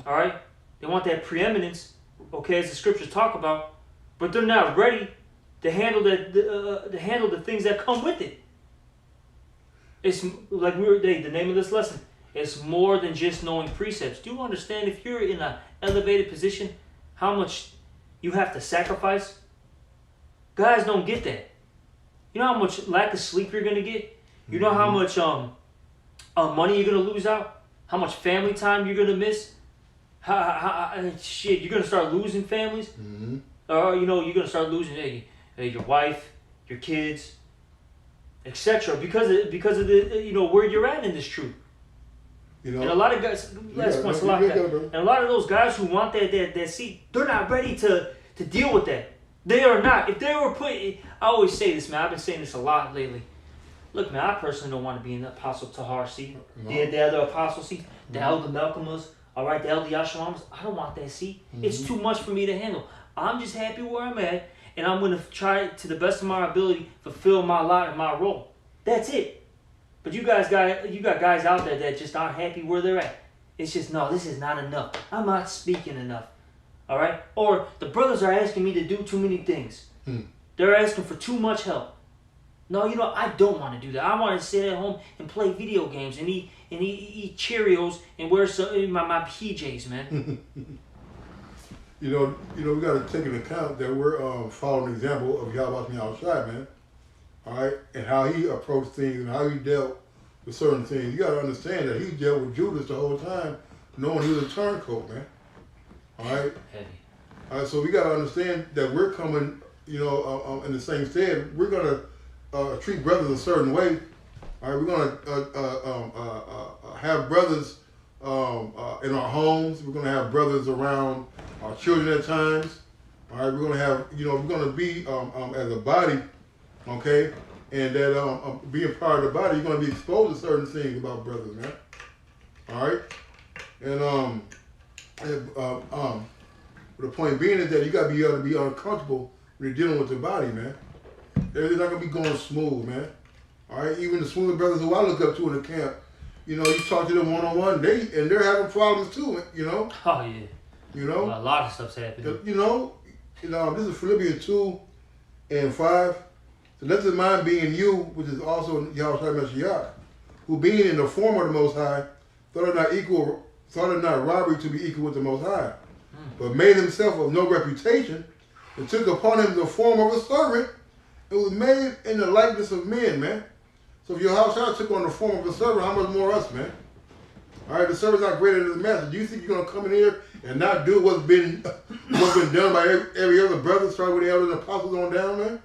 All right, they want that preeminence. Okay, as the scriptures talk about, but they're not ready to handle the things that come with it. It's like the name of this lesson. It's more than just knowing precepts. Do you understand if you're in an elevated position, how much you have to sacrifice? Guys don't get that. You know how much lack of sleep you're gonna get. You know how much money you're gonna lose out. How much family time you're gonna miss. Shit, you're gonna start losing families. Or you're gonna start losing your wife, your kids, etc. Because of the where you're at in this truth. And a lot of guys, and a lot of those guys who want that seat, they're not ready to deal with that. They are not. If they were put, I always say this, man. I've been saying this a lot lately. Look, man, I personally don't want to be in the Apostle Tahar seat, the other apostle seat, the Elder Malcolmus, all right, the Elder Yashalamas. I don't want that seat. It's too much for me to handle. I'm just happy where I'm at, and I'm going to try to the best of my ability fulfill my lot and my role. That's it. But you got guys out there that just aren't happy where they're at. It's just, no, this is not enough. I'm not speaking enough. All right? Or the brothers are asking me to do too many things. They're asking for too much help. No, I don't want to do that. I want to sit at home and play video games and eat Cheerios and wear my PJs, man. We got to take into account that we're following an example of Yahweh outside, man. All right, and how he approached things and how he dealt with certain things. You got to understand that he dealt with Judas the whole time, knowing he was a turncoat, man. All right. Heavy. All right, so we got to understand that we're coming, in the same stead. We're gonna treat brothers a certain way. All right, we're gonna have brothers in our homes. We're gonna have brothers around our children at times. All right, we're gonna have, we're gonna be as a body. Okay, and that being part of the body, you're going to be exposed to certain things about brothers, man. All right, and the point being is that you got to be able to be uncomfortable when you're dealing with the body, man. Everything's not going to be going smooth, man. All right, even the smaller brothers who I look up to in the camp, you talk to them one-on-one, they're having problems too, Oh yeah. A lot of stuff's happening. This is Philippians 2:5. So let this mind be in you, which is also Yahweh Mashiach, who being in the form of the Most High, thought it not robbery to be equal with the Most High, but made himself of no reputation, and took upon him the form of a servant, and was made in the likeness of men, man. So if Yahweh took on the form of a servant, how much more us, man? All right, the servant's not greater than the master. Do you think you're gonna come in here and not do what's been done by every other brother, starting with the elders and apostles on down, man?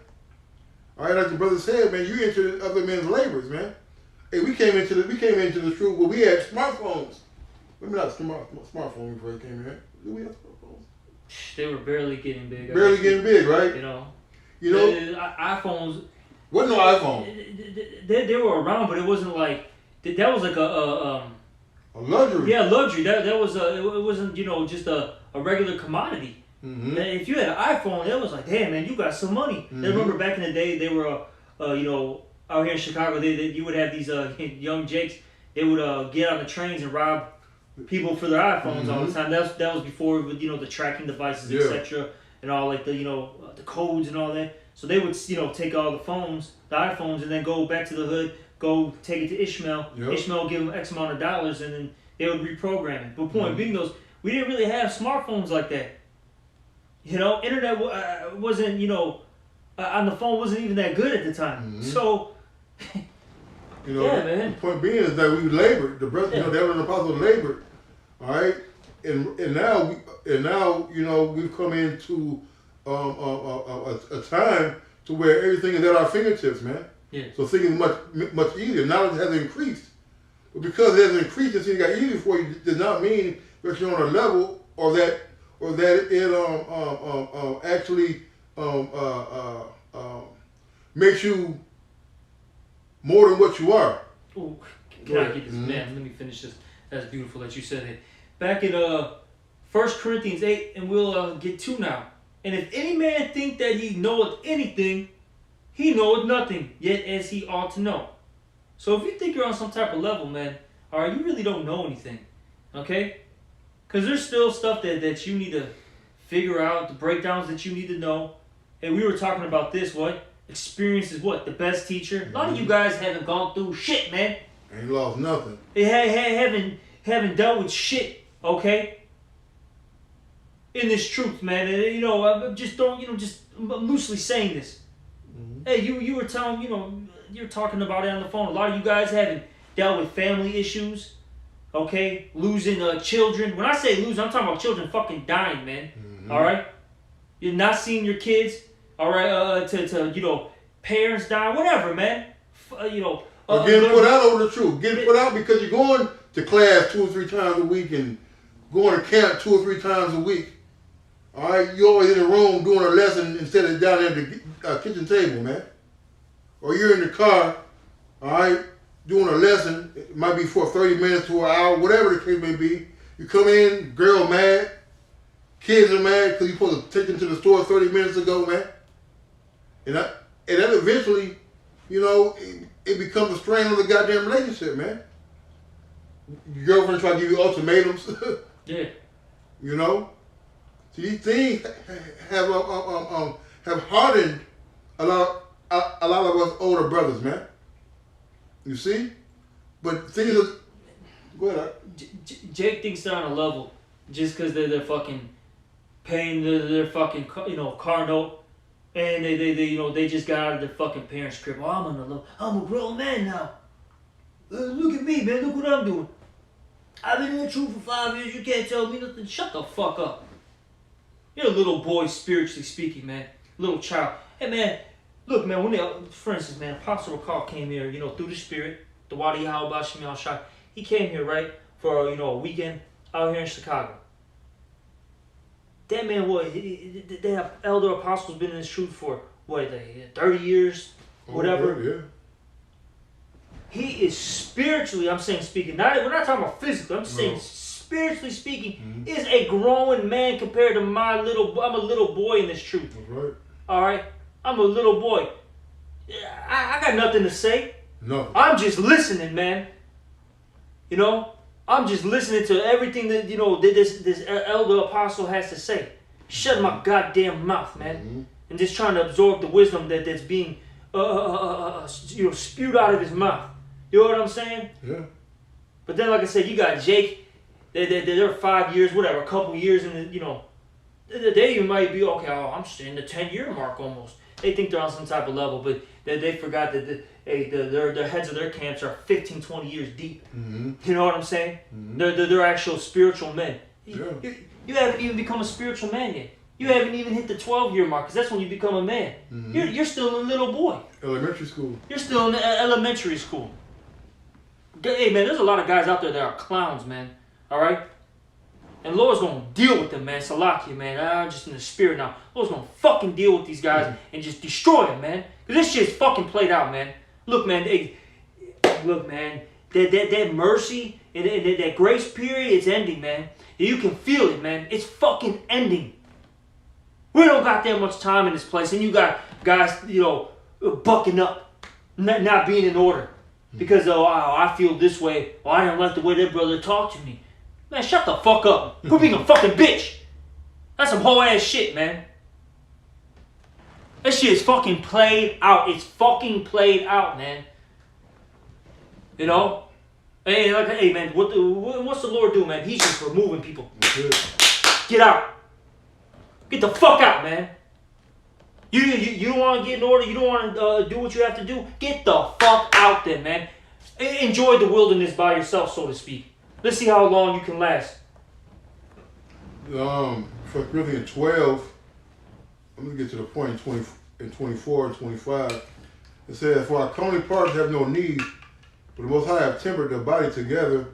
All right, like the brother said, man, you entered other men's labors, man. Hey, we came into the truth where we had smartphones. Maybe not smartphone before they came here. Do we have smartphones? They were barely getting big. Getting big, right? iPhones. Wasn't no iPhone. They were around, but it wasn't like that. Was like a luxury. Yeah, luxury. That was it wasn't just a regular commodity. If you had an iPhone, that was like, damn, man, you got some money. I remember back in the day, they were, out here in Chicago, you would have these young jakes. They would get on the trains and rob people for their iPhones all the time. That was before with the tracking devices, etc. and all like the codes and all that. So they would take all the iPhones, and then go back to the hood, go take it to Ishmael. Yep. Ishmael would give them X amount of dollars, and then they would reprogram it. But point being, we didn't really have smartphones like that. Internet wasn't, on the phone wasn't even that good at the time. So, yeah, man. The point being is that we labored. The brothers, the elders and apostles labored. All right, and now we've come into a time to where everything is at our fingertips, man. Yeah. So things is much easier. Knowledge has increased, but because it has increased, it got easier for you does not mean that you're on a level or that it actually makes you more than what you are. Oh, can I get this? Man, let me finish this. That's beautiful that you said it. Back in 1 Corinthians 8, and we'll get 2 now. And if any man think that he knoweth anything, he knoweth nothing, yet as he ought to know. So if you think you're on some type of level, man, all right, you really don't know anything, okay? Because there's still stuff that you need to figure out, the breakdowns that you need to know. And we were talking about this, what? Experience is what? The best teacher? A lot of you guys haven't gone through shit, man. Ain't lost nothing. They haven't dealt with shit, okay? In this truth, man. And, you know, I'm just don't, you know, just I'm loosely saying this. Hey, you were telling, you know, you're talking about it on the phone. A lot of you guys haven't dealt with family issues, okay? Losing children. When I say lose, I'm talking about children fucking dying, man. All right? You're not seeing your kids, all right? To you know, parents dying, whatever, man. You know. Or getting put out over the truth. Getting put out because you're going to class 2 or 3 times a week and going to camp 2 or 3 times a week. All right? You're always in the room doing a lesson instead of down there at the kitchen table, man. Or you're in the car, all right, doing a lesson. It might be for 30 minutes to an hour, whatever the case may be. You come in, girl mad, kids are mad because you're supposed to take them to the store 30 minutes ago, man. And that eventually, you know, it becomes a strain on the goddamn relationship, man. Your girlfriend try to give you ultimatums. Yeah. You know? So these things have hardened a lot of us older brothers, man. You see? But things are... Go ahead. Jake thinks they're on a level just because they're fucking paying their fucking, you know, car note. And they you know, they just got out of their fucking parents' crib. Oh, I'm on a level. I'm a grown man now. Look at me, man. Look what I'm doing. I've been in the truth for 5 years. You can't tell me nothing. Shut the fuck up. You're a little boy, spiritually speaking, man. Little child. Hey, man. Look, man, when for instance, man, Apostle Recall came here, you know, through the Spirit, the Wadi Yahweh Shem Shai. He came here, right, for, you know, a weekend out here in Chicago. That man, what, they have elder apostles been in this truth for, what, 30 years, whatever. Oh, yeah. He is spiritually, I'm saying speaking, we're not talking about physically, I'm saying spiritually speaking, is a growing man compared to I'm a little boy in this truth. That's right. All right? I'm a little boy. I got nothing to say. No. I'm just listening, man. You know? I'm just listening to everything that, you know, this elder apostle has to say. Shut my goddamn mouth, man. And just trying to absorb the wisdom that's being, you know, spewed out of his mouth. You know what I'm saying? Yeah. But then, like I said, you got Jake. They're 5 years, whatever, a couple years in the, you know, they even might be, okay, oh, I'm just in the 10-year mark almost. They think they're on some type of level, but they forgot that their heads of their camps are 15, 20 years deep. You know what I'm saying? They're actual spiritual men. Yeah. You haven't even become a spiritual man yet. You haven't even hit the 12-year mark, because that's when you become a man. You're still a little boy. Elementary school. You're still in elementary school. Hey, man, there's a lot of guys out there that are clowns, man. All right? And Lord's going to deal with them, man. Salakia, man. I'm just in the spirit now. Lord's going to fucking deal with these guys and just destroy them, man. Because this shit's fucking played out, man. Look, man. That mercy and that grace period, it's ending, man. You can feel it, man. It's fucking ending. We don't got that much time in this place. And you got guys, you know, bucking up. Not being in order. Because, I feel this way. Oh, I don't like the way that brother talked to me. Man, shut the fuck up. Quit being a fucking bitch. That's some whole ass shit, man. That shit is fucking played out. It's fucking played out, man. You know? Hey, man, what's the Lord do, man? He's just removing people. Get out. Get the fuck out, man. You don't want to get in order. You don't want to do what you have to do. Get the fuck out there, man. Enjoy the wilderness by yourself, so to speak. Let's see how long you can last. For Corinthians 12, I'm going to get to the point in 24 and 25. It says, for our carnal parts have no need, but the Most High have tempered the body together,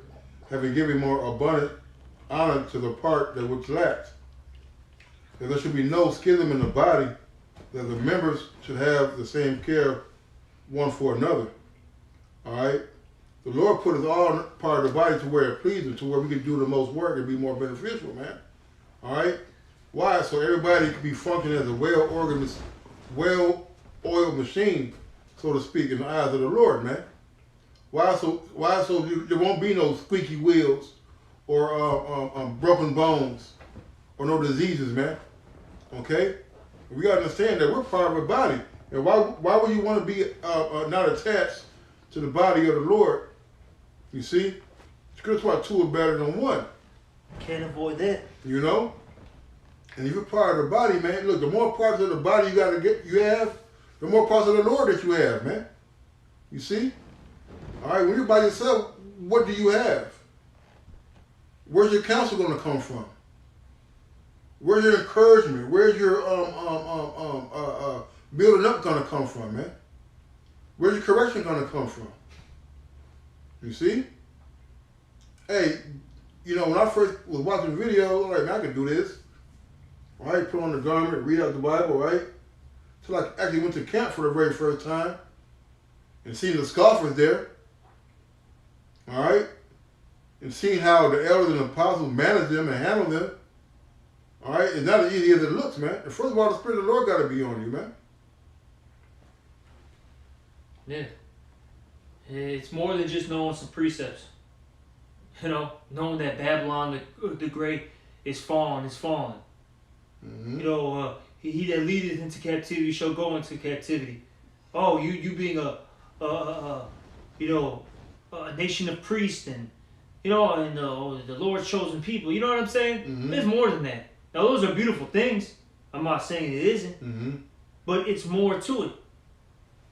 having given more abundant honor to the part that which lacks. That there should be no schism in the body, that the members should have the same care one for another. All right? The Lord put us all part of the body to where it pleases, to where we can do the most work and be more beneficial, man. All right? Why? So everybody can be functioning as a well-oiled machine, so to speak, in the eyes of the Lord, man. Why so there won't be no squeaky wheels or broken bones or no diseases, man. Okay? We gotta understand that we're part of a body. And why would you want to be not attached to the body of the Lord? You see? That's why two are better than one. Can't avoid that. You know? And if you're part of the body, man, look, the more parts of the body you have, the more parts of the Lord that you have, man. You see? All right, when you're by yourself, what do you have? Where's your counsel going to come from? Where's your encouragement? Where's your building up going to come from, man? Where's your correction going to come from? You see? Hey, you know, when I first was watching the video, like, man, I can do this. All right, put on the garment, read out the Bible, right? Till I actually went to camp for the very first time and seeing the scoffers there. All right? And seeing how the elders and apostles manage them and handle them. All right? It's not as easy as it looks, man. And first of all, the Spirit of the Lord got to be on you, man. Yeah. It's more than just knowing some precepts. You know, knowing that Babylon the Great is fallen, is fallen. Mm-hmm. You know, he that leadeth into captivity shall go into captivity. Oh, you being a nation of priests and, you know, and the Lord's chosen people. You know what I'm saying? Mm-hmm. There's more than that. Now, those are beautiful things. I'm not saying it isn't. Mm-hmm. But it's more to it.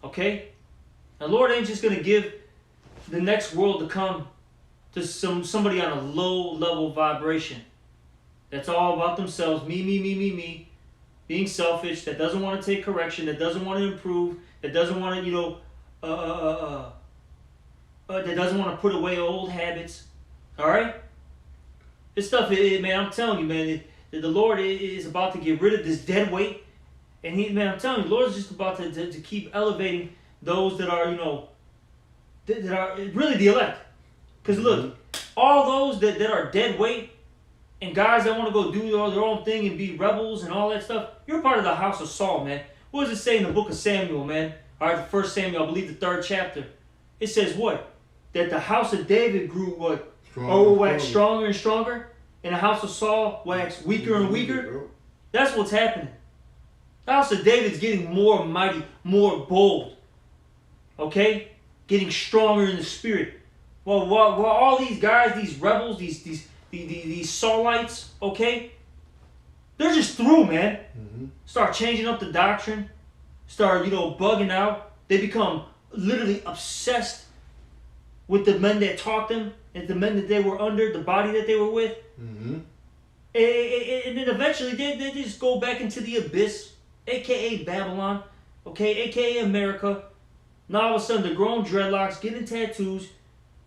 Okay? The Lord ain't just going to give the next world to come to somebody on a low level vibration. That's all about themselves. Me. Being selfish, that doesn't want to take correction, that doesn't want to improve, that doesn't want to, you know, that doesn't want to put away old habits. All right? This stuff, man, I'm telling you, man, the Lord is about to get rid of this dead weight. And I'm telling you, the Lord is just about to keep elevating those that are, you know, that are really the elect. Because look, all those that are dead weight and guys that want to go do their own thing and be rebels and all that stuff, you're part of the house of Saul, man. What does it say in the book of Samuel, man? All right, the 1 Samuel, I believe the 3rd chapter. It says what? That the house of David grew what? Waxed stronger and stronger. And the house of Saul waxed weaker and weaker. That's what's happening. The house of David's getting more mighty, more bold. Okay? Getting stronger in the spirit. Well, all these guys, these rebels, these Saulites, okay? They're just through, man. Mm-hmm. Start changing up the doctrine. Start, you know, bugging out. They become literally obsessed with the men that taught them and the men that they were under, the body that they were with. Mm-hmm. And then eventually they just go back into the abyss, a.k.a. Babylon, okay, a.k.a. America. Now all of a sudden they're growing dreadlocks, getting tattoos,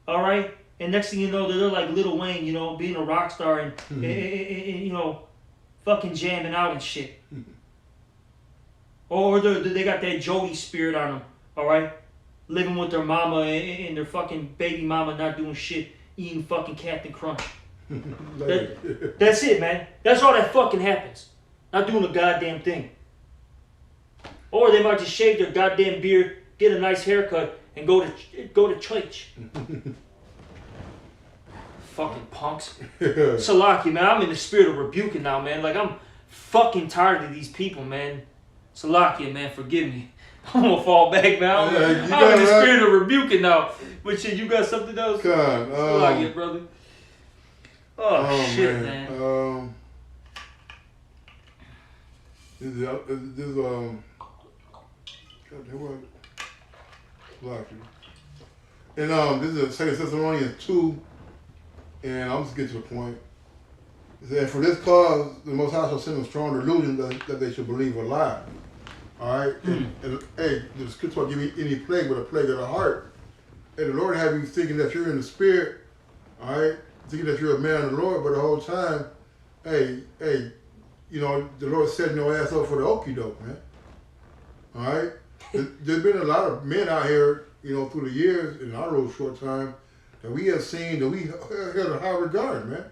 all right? And next thing you know, they're like Lil Wayne, you know, being a rock star and, you know, fucking jamming out and shit. Or they got that Jody spirit on them, all right? Living with their mama and their fucking baby mama not doing shit, eating fucking Captain Crunch. That's it, man. That's all that fucking happens. Not doing a goddamn thing. Or they might just shave their goddamn beard, get a nice haircut, and go to church. Fucking punks. Salaki, man, I'm in the spirit of rebuking now, man. Like, I'm fucking tired of these people, man. Salakia, man, forgive me. I'm gonna fall back, man. I'm in the spirit of rebuking now. But shit, you got something else? God, Salakia, brother. Oh shit, man. And this is 2 Thessalonians 2, and I'll just get to the point. It said, for this cause, the Most High shall send a strong delusion that they should believe a lie. All right? And hey, the scripture won't give you any plague but a plague of the heart. And the Lord have you thinking that you're in the spirit, all right? Thinking that you're a man of the Lord, but the whole time, hey, you know, the Lord setting your ass up for the okie doke, man. All right? There's been a lot of men out here, you know, through the years, in our little short time, that we have seen, that we held a high regard, man.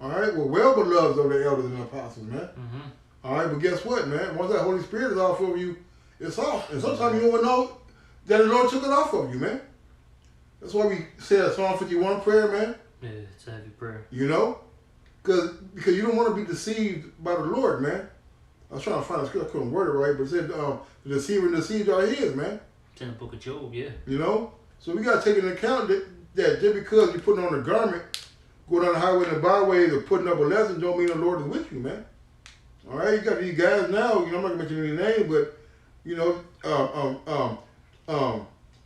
All right? We're well beloved of the elders and apostles, man. Mm-hmm. All right? But guess what, man? Once that Holy Spirit is off of you, it's off. And sometimes you don't know that the Lord took it off of you, man. That's why we say that Psalm 51 prayer, man. Yeah, it's a heavy prayer. You know? Because you don't want to be deceived by the Lord, man. I was trying to find a scripture, I couldn't word it right, but it said the deceiver and deceived are his, man. It's in the book of Job, yeah. You know? So we got to take into account that just because you're putting on a garment, go down the highway and the byways or putting up a lesson don't mean the Lord is with you, man. All right? You got these guys now, you know, I'm not going to mention any names, but, you know,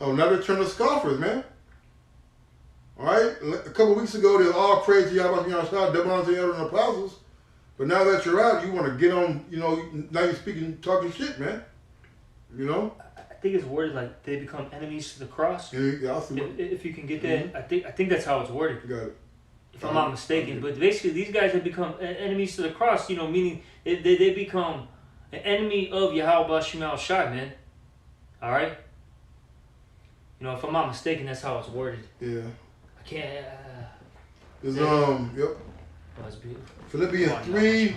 now they're turning scoffers, man. All right? A couple of weeks ago, they all praised Yahweh, double honor to the elders and apostles. But now that you're out, you want to get on, you know, now you're talking shit, man. You know? I think it's worded like they become enemies to the cross. Yeah, if you can get that, I think that's how it's worded. You got it. If I'm not mistaken. But basically, these guys have become enemies to the cross, you know, meaning they become an enemy of Yahweh Shemal Shai, man. All right? You know, if I'm not mistaken, that's how it's worded. Yeah. I can't. It's, yep. Oh, that's beautiful. Philippians 3.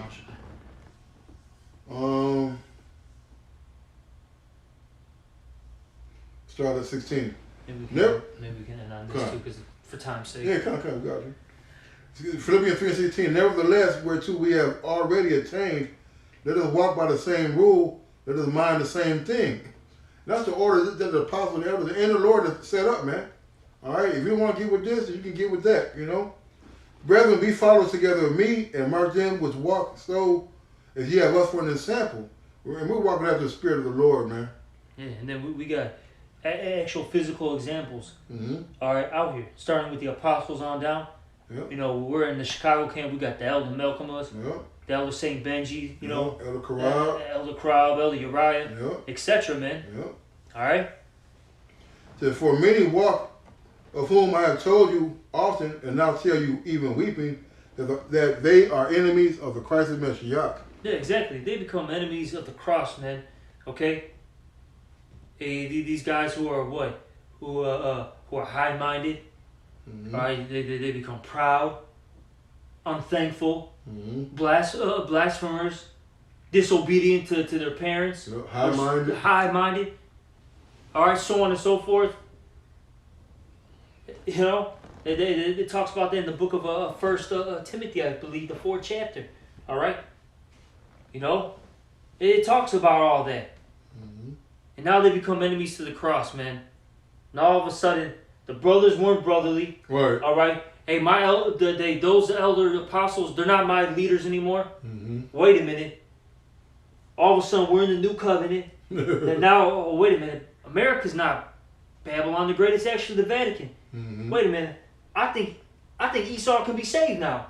Start at 16. Maybe we can end on this too, because for time's sake. Yeah, got you. Philippians 3 and 16. Nevertheless, whereto we have already attained, let us walk by the same rule, let us mind the same thing. That's the order that the apostles and the elders and the Lord has set up, man. All right, if you don't want to get with this, you can get with that, you know. Brethren, be followers together of me, and mark them which walk so as ye have us for an example. And we're walking after the Spirit of the Lord, man. Yeah, and then we got actual physical examples. Mm-hmm. All right, out here, starting with the apostles on down. Yep. You know, we're in the Chicago camp. We got the Elder Malcolmus, Yep. the Elder Saint Benji. You know, Elder Corral, Elder Corral, Elder Uriah, yep. etc. Man. Yep. All right. So for many walk, of whom I have told you often, and now tell you even weeping, that they are enemies of the Christ of Messiah. Yeah, exactly. They become enemies of the cross, man. Okay. These guys who are what? Who are high-minded. Mm-hmm. All right. They become proud, unthankful, mm-hmm. blasphemers, disobedient to their parents. Yep. High-minded. High-minded. All right, so on and so forth. You know, it talks about that in the book of First Timothy, I believe, the 4th chapter. All right, you know, it talks about all that, and now they become enemies to the cross, man. Now all of a sudden, the brothers weren't brotherly. Right. All right. Hey, those elder apostles, they're not my leaders anymore. Wait a minute. All of a sudden, we're in the new covenant, and now, oh, wait a minute. America's not Babylon the Great. It's actually the Vatican. Wait a minute. I think Esau can be saved now.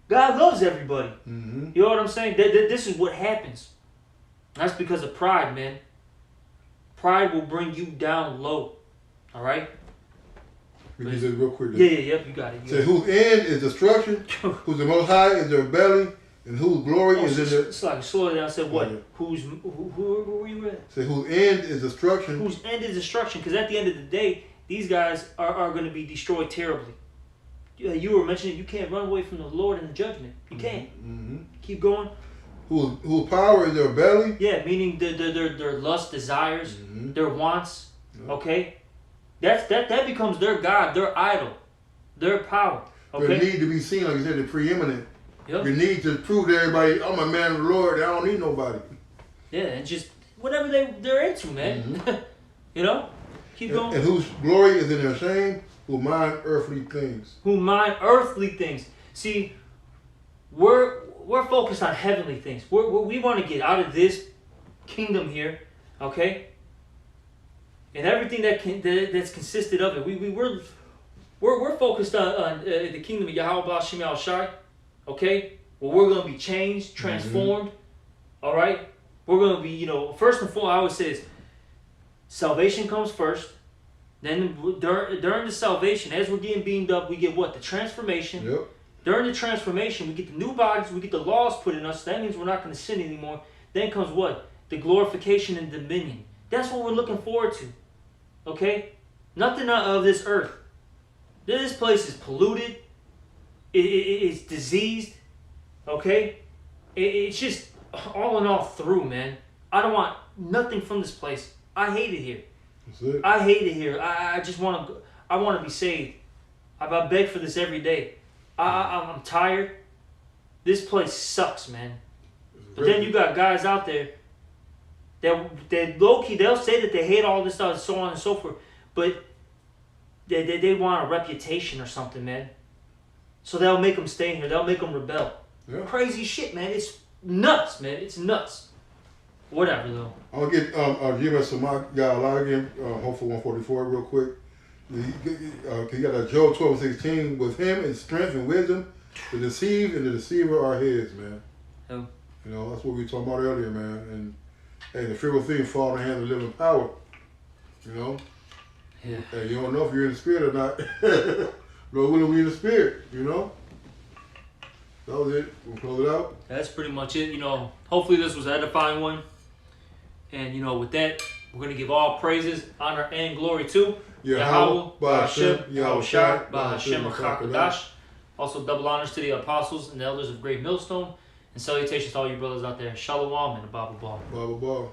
God loves everybody. You know what I'm saying? This is what happens. That's because of pride, man. Pride will bring you down low. All right? Let me do this real quick. Yeah, you got it. Say, whose end is destruction, whose the most high is their belly, and whose glory is in their... It's like, slow it down. I said, what? Yeah. Who were you at? Say, whose end is destruction. Whose end is destruction, because at the end of the day, these guys are going to be destroyed terribly. You were mentioning you can't run away from the Lord and the judgment. You can't. Keep going. Whose power is their belly? Yeah, meaning their lust, desires, their wants. Okay, that becomes their God, their idol, their power. Okay, Their need to be seen, like you said, the preeminent. Yep. Your need to prove to everybody, I'm a man of the Lord. I don't need nobody. Yeah, and just whatever they're into, man. You know, keep going. And whose glory is in their shame, who mind earthly things. Who mind earthly things. See, we're focused on heavenly things. We want to get out of this kingdom here, okay? And everything that's consisted of it. We're focused on the kingdom of Yahweh Shemal Shai, okay? Well, we're going to be changed, transformed, all right? We're going to be, you know, first and foremost, I always say this, salvation comes first. Then during the salvation, as we're getting beamed up, we get what? The transformation. Yep. During the transformation, we get the new bodies, we get the laws put in us. That means we're not going to sin anymore. Then comes what? The glorification and dominion. That's what we're looking forward to. Okay? Nothing of this earth. This place is polluted. It's diseased. Okay? It's just all in all through, man. I don't want nothing from this place. I hate it here. That's it. I hate it here. I just want to. I want to be saved. I beg for this every day. I'm tired. This place sucks, man. But then you got guys out there that low key, they'll say that they hate all this stuff and so on and so forth, but they want a reputation or something, man. So they'll make them stay in here. They'll make them rebel. Yeah. Crazy shit, man. It's nuts, man. It's nuts. Whatever, though. I'll get give us some my guy a lot again. Hopeful 144 real quick. He got a Job 12:16. With him in strength and wisdom, the deceived and the deceiver are his, man. Yeah. You know, that's what we were talking about earlier, man. And hey, the fearful thing fall in the hand of the living power. You know? Yeah. And you don't know if you're in the spirit or not. Lord willing, we in the spirit, you know? That was it. We'll close it out. That's pretty much it. You know, hopefully this was an edifying one. And, you know, with that, we're going to give all praises, honor, and glory to Yahweh, Ba'ashem, Yahushua, Ba'ashem, HaKadosh. Also, double honors to the apostles and the elders of Great Millstone. And salutations to all you brothers out there. Shalom and a Bible ball. Bible ball.